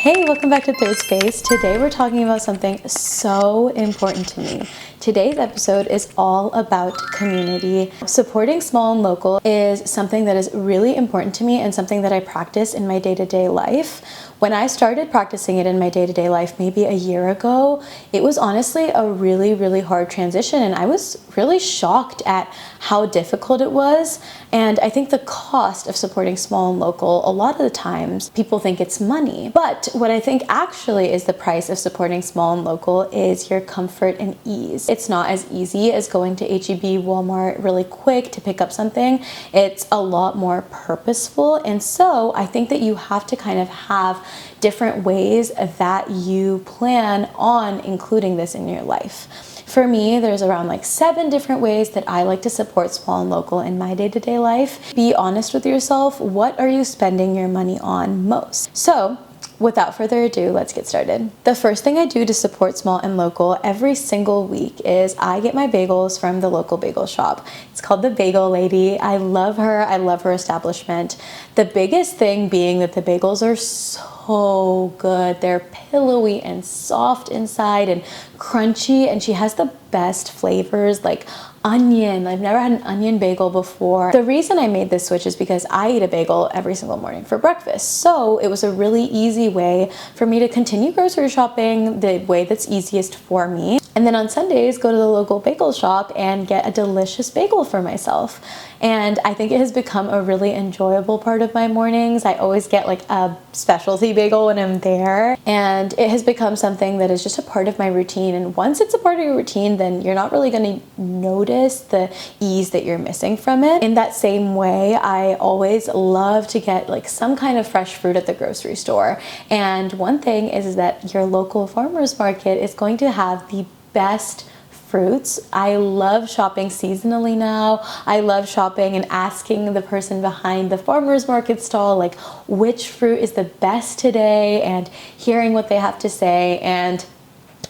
Hey, welcome back to Third Space. Today we're talking about something so important to me. Today's episode is all about community. Supporting small and local is something that is really important to me and something that I practice in my day-to-day life. When I started practicing it in my day-to-day life maybe a year ago, it was honestly a really hard transition, and I was really shocked at how difficult it was. And I think the cost of supporting small and local, a lot of the times people think it's money, but what I think actually is the price of supporting small and local is your comfort and ease. It's not as easy as going to H-E-B, Walmart really quick to pick up something. It's a lot more purposeful, and so I think that you have to kind of have different ways that you plan on including this in your life. For me, there's around like 7 different ways that I like to support small and local in my day-to-day life. Be honest with yourself. What are you spending your money on most? So, without further ado, let's get started. The first thing I do to support small and local every single week is I get my bagels from the local bagel shop. It's called the Bagel Lady. I love her. I love her establishment. The biggest thing being that the bagels are so good. They're pillowy and soft inside and crunchy, and she has the best flavors like onion. I've never had an onion bagel before. The reason I made this switch is because I eat a bagel every single morning for breakfast. So it was a really easy way for me to continue grocery shopping the way that's easiest for me. And then on Sundays, go to the local bagel shop and get a delicious bagel for myself. And I think it has become a really enjoyable part of my mornings. I always get like a specialty bagel when I'm there. And it has become something that is just a part of my routine. And once it's a part of your routine, then you're not really going to notice the ease that you're missing from it. In that same way, I always love to get like some kind of fresh fruit at the grocery store. And one thing is that your local farmer's market is going to have the best fruits. I love shopping seasonally now. I love shopping and asking the person behind the farmer's market stall like which fruit is the best today and hearing what they have to say. And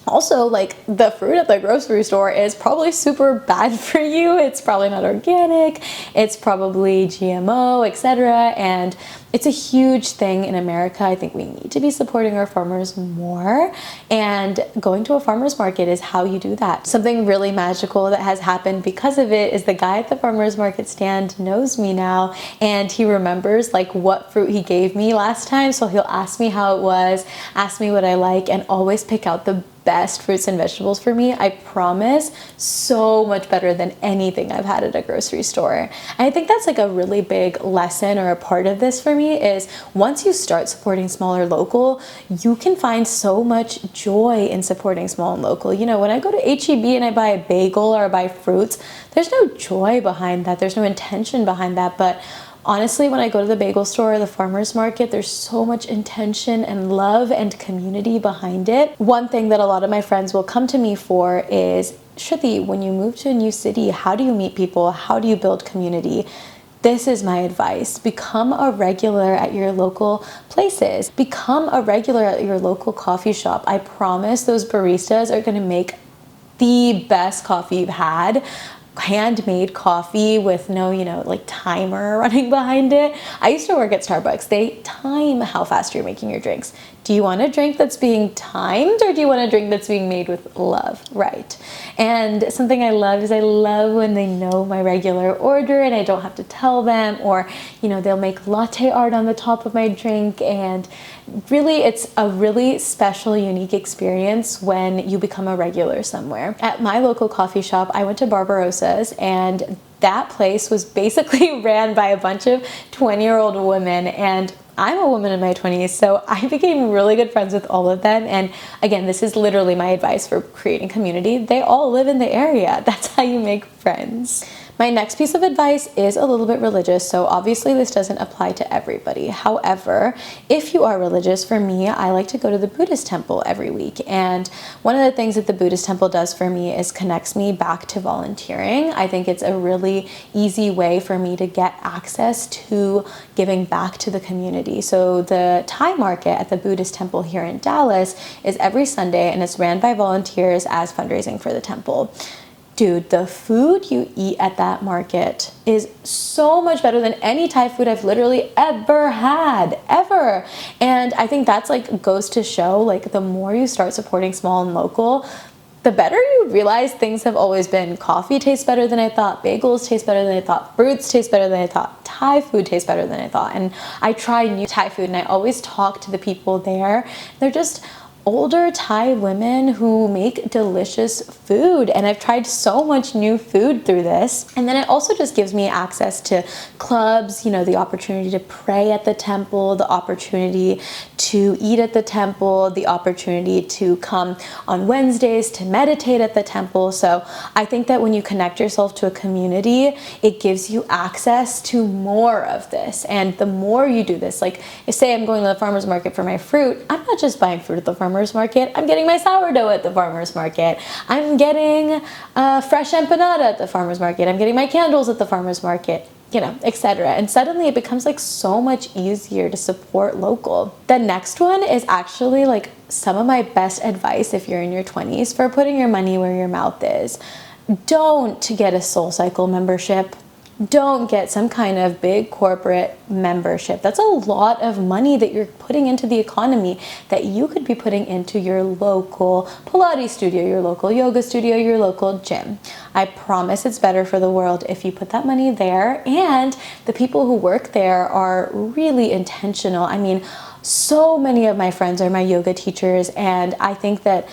also, like, the fruit at the grocery store is probably super bad for you. It's probably not organic. It's probably GMO, etc. And it's a huge thing in America. I think we need to be supporting our farmers more. And going to a farmer's market is how you do that. Something really magical that has happened because of it is the guy at the farmer's market stand knows me now, and he remembers like what fruit he gave me last time. So he'll ask me how it was, ask me what I like, and always pick out the best fruits and vegetables for me. I promise, so much better than anything I've had at a grocery store. And I think that's like a really big lesson or a part of this for me is once you start supporting small or local, you can find so much joy in supporting small and local. You know, when I go to H-E-B and I buy a bagel or I buy fruits, there's no joy behind that. There's no intention behind that. But honestly, when I go to the bagel store or the farmer's market, there's so much intention and love and community behind it. One thing that a lot of my friends will come to me for is, Shruti, when you move to a new city, how do you meet people? How do you build community? This is my advice. Become a regular at your local places. Become a regular at your local coffee shop. I promise those baristas are going to make the best coffee you've had. Handmade coffee with no, like timer running behind it. I used to work at Starbucks. They time how fast you're making your drinks. Do you want a drink that's being timed, or do you want a drink that's being made with love? Right. And something I love is I love when they know my regular order and I don't have to tell them, or, they'll make latte art on the top of my drink. And really, it's a really special, unique experience when you become a regular somewhere. At my local coffee shop, I went to Barbarossa's, and that place was basically ran by a bunch of 20-year-old women, and I'm a woman in my 20s, so I became really good friends with all of them. And again, this is literally my advice for creating community. They all live in the area. That's how you make friends. My next piece of advice is a little bit religious, so obviously this doesn't apply to everybody. However, if you are religious, for me, I like to go to the Buddhist temple every week. And one of the things that the Buddhist temple does for me is connects me back to volunteering. I think it's a really easy way for me to get access to giving back to the community. So the Thai market at the Buddhist temple here in Dallas is every Sunday, and it's ran by volunteers as fundraising for the temple. dude, the food you eat at that market is so much better than any Thai food I've literally ever had, ever. And I think that's like goes to show, like, the more you start supporting small and local, the better you realize things have always been. Coffee tastes better than I thought, bagels taste better than I thought, fruits taste better than I thought, Thai food tastes better than I thought. And I try new Thai food and I always talk to the people there. They're just older Thai women who make delicious food, and I've tried so much new food through this. And then it also just gives me access to clubs, you know, the opportunity to pray at the temple, the opportunity to eat at the temple, the opportunity to come on Wednesdays to meditate at the temple. So I think that when you connect yourself to a community, it gives you access to more of this. And the more you do this, like, say I'm going to the farmer's market for my fruit, I'm not just buying fruit at the farmer's market, I'm getting my sourdough at the farmer's market, I'm getting fresh empanada at the farmer's market, I'm getting my candles at the farmer's market, you know, etc. And suddenly it becomes like so much easier to support local. The next one is actually like some of my best advice if you're in your 20s for putting your money where your mouth is. Don't get a SoulCycle membership. Don't get some kind of big corporate membership. That's a lot of money that you're putting into the economy that you could be putting into your local Pilates studio, your local yoga studio, your local gym. I promise it's better for the world if you put that money there, and the people who work there are really intentional. I mean, so many of my friends are my yoga teachers, and I think that,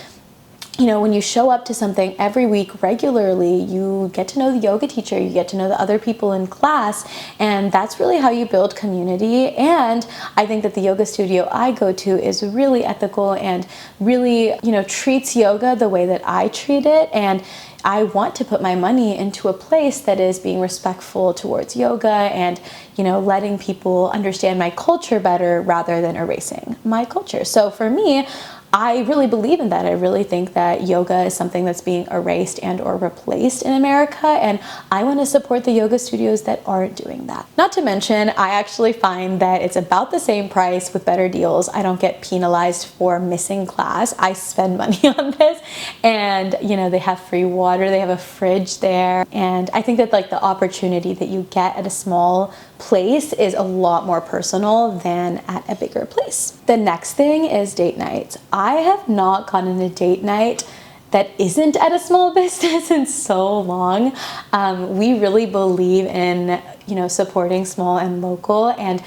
you know, when you show up to something every week regularly, you get to know the yoga teacher, you get to know the other people in class, and that's really how you build community. And I think that the yoga studio I go to is really ethical and really, you know, treats yoga the way that I treat it. And I want to put my money into a place that is being respectful towards yoga and, you know, letting people understand my culture better rather than erasing my culture. So for me, I really believe in that. I really think that yoga is something that's being erased and or replaced in America, and I want to support the yoga studios that aren't doing that. Not to mention, I actually find that it's about the same price with better deals. I don't get penalized for missing class. I spend money on this, and, you know, they have free water, they have a fridge there, and I think that like the opportunity that you get at a small place is a lot more personal than at a bigger place. The next thing is date nights. I have not gone on a date night that isn't at a small business in so long. We really believe in, you know, supporting small and local, and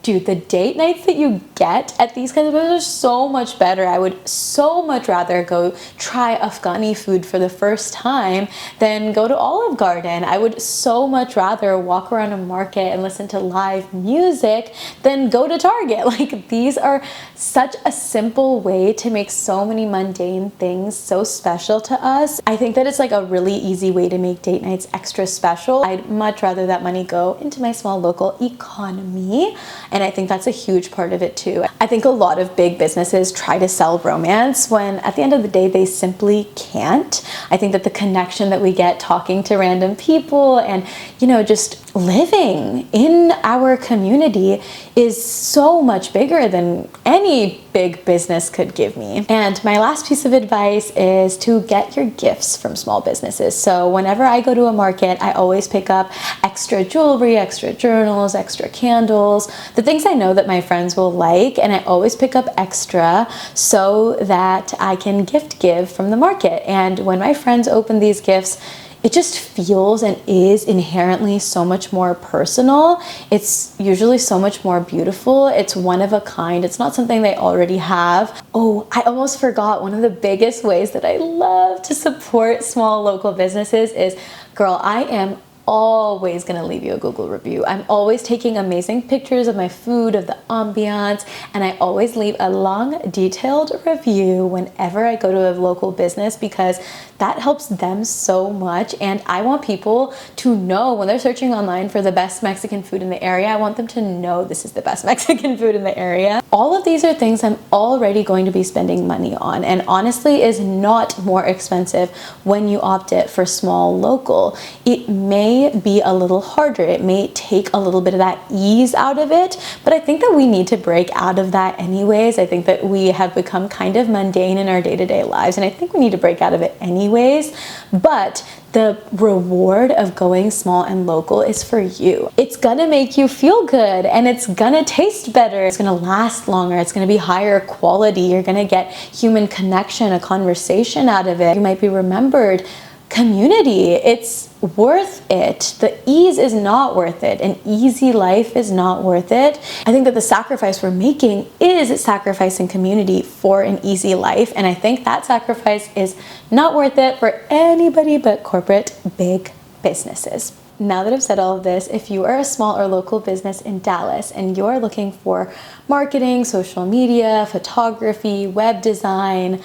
dude, the date nights that you get at these kinds of places are so much better. I would so much rather go try Afghani food for the first time than go to Olive Garden. I would so much rather walk around a market and listen to live music than go to Target. Like, these are such a simple way to make so many mundane things so special to us. I think that it's like a really easy way to make date nights extra special. I'd much rather that money go into my small local economy. And I think that's a huge part of it too. I think a lot of big businesses try to sell romance when at the end of the day, they simply can't. I think that the connection that we get talking to random people and, you know, just living in our community is so much bigger than any big business could give me. And my last piece of advice is to get your gifts from small businesses. So whenever I go to a market, I always pick up extra jewelry, extra journals, extra candles, the things I know that my friends will like, and I always pick up extra so that I can give from the market. And when my friends open these gifts, it just feels and is inherently so much more personal. It's usually so much more beautiful. It's one of a kind. It's not something they already have. Oh, I almost forgot, one of the biggest ways that I love to support small local businesses is, girl, I am always gonna leave you a Google review. I'm always taking amazing pictures of my food, of the ambiance, and I always leave a long, detailed review whenever I go to a local business, because that helps them so much. And I want people to know when they're searching online for the best Mexican food in the area, I want them to know this is the best Mexican food in the area. All of these are things I'm already going to be spending money on, and honestly is not more expensive when you opt it for small local. It may may be a little harder. It may take a little bit of that ease out of it, but I think that we need to break out of that anyways. I think that we have become kind of mundane in our day-to-day lives, and I think we need to break out of it anyways. But the reward of going small and local is for you. It's gonna make you feel good, and it's gonna taste better. It's gonna last longer. It's gonna be higher quality. You're gonna get human connection, a conversation out of it. You might be remembered. Community, it's worth it. The ease is not worth it. An easy life is not worth it. I think that the sacrifice we're making is sacrificing community for an easy life, and I think that sacrifice is not worth it for anybody but corporate big businesses. Now that I've said all of this, if you are a small or local business in Dallas and you're looking for marketing, social media, photography, web design,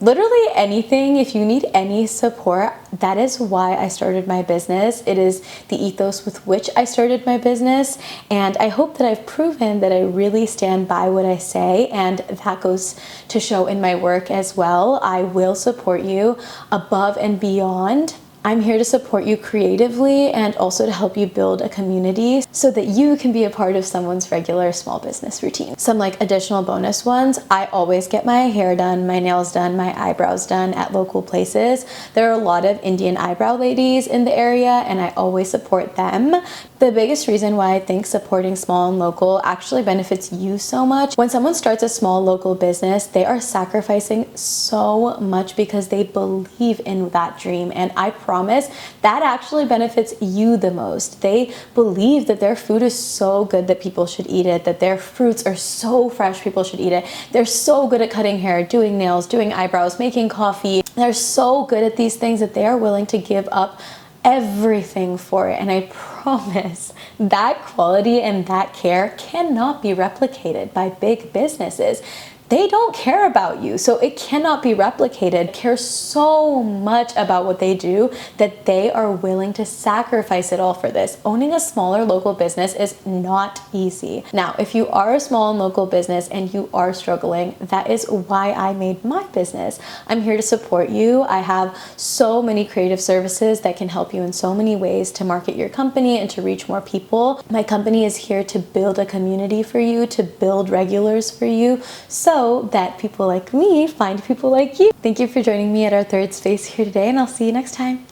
literally anything, if you need any support, that is why I started my business. It is the ethos with which I started my business, and I hope that I've proven that I really stand by what I say, and that goes to show in my work as well. I will support you above and beyond. I'm here to support you creatively and also to help you build a community so that you can be a part of someone's regular small business routine. Some like additional bonus ones, I always get my hair done, my nails done, my eyebrows done at local places. There are a lot of Indian eyebrow ladies in the area, and I always support them. The biggest reason why I think supporting small and local actually benefits you so much, when someone starts a small local business, they are sacrificing so much because they believe in that dream, and I promise that actually benefits you the most. They believe that their food is so good that people should eat it, that their fruits are so fresh people should eat it. They're so good at cutting hair, doing nails, doing eyebrows, making coffee. They're so good at these things that they are willing to give up everything for it, and I promise that quality and that care cannot be replicated by big businesses. They don't care about you, so it cannot be replicated. Care so much about what they do that they are willing to sacrifice it all for this. Owning a smaller local business is not easy. Now, if you are a small and local business and you are struggling, that is why I made my business. I'm here to support you. I have so many creative services that can help you in so many ways to market your company and to reach more people. My company is here to build a community for you, to build regulars for you, so that people like me find people like you. Thank you for joining me at our third space here today, and I'll see you next time.